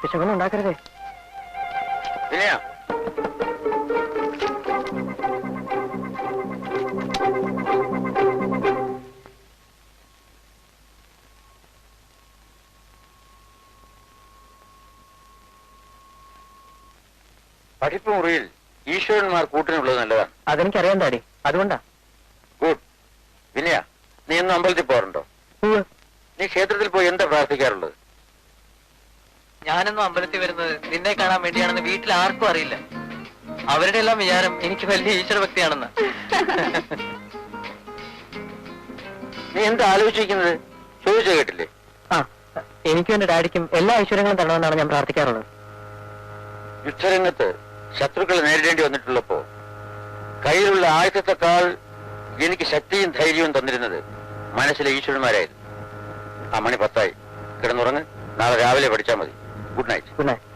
പിശകൊന്നും ഉണ്ടാക്കരുതേ. വിനയ, പഠിപ്പ് മുറിയിൽ ഈശ്വരന്മാർ കൂട്ടിനുള്ളത് നല്ലതാണ്. അതെനിക്കറിയാൻ ഡാഡി, അതുകൊണ്ടാ. ഗുഡ്. വിനയ, നീ ഇന്ന് അമ്പലത്തിൽ പോകാറുണ്ടോ? നീ ക്ഷേത്രത്തിൽ പോയി എന്താ പ്രാർത്ഥിക്കാറുള്ളത്? ഞാനൊന്നും അമ്പലത്തിൽ വരുന്നത് നിന്നെ കാണാൻ വേണ്ടിയാണെന്ന് വീട്ടിൽ ആർക്കും അറിയില്ല. അവരുടെ എല്ലാം വിചാരം എനിക്ക് വലിയ ഈശ്വരഭക്തിയാണെന്ന്. നീ എന്താ ആലോചിക്കുന്നത്? ചോദിച്ചു കേട്ടില്ലേ? ആ, എനിക്കും എന്റെ ഡാഡിക്കും എല്ലാ ഐശ്വര്യങ്ങളും തരണമെന്നാണ് ഞാൻ പ്രാർത്ഥിക്കാറുള്ളത്. യുദ്ധരംഗത്ത് ശത്രുക്കളെ നേരിടേണ്ടി വന്നിട്ടുള്ളപ്പോ കയ്യിലുള്ള ആയുധത്തെക്കാൾ എനിക്ക് ശക്തിയും ധൈര്യവും തന്നിരുന്നത് മനസ്സിലെ ഈശ്വരന്മാരായിരുന്നു. ആ, മണി 10 കിടന്നുറങ്ങ്. നാളെ രാവിലെ പഠിച്ചാൽ മതി. Good night. Good night.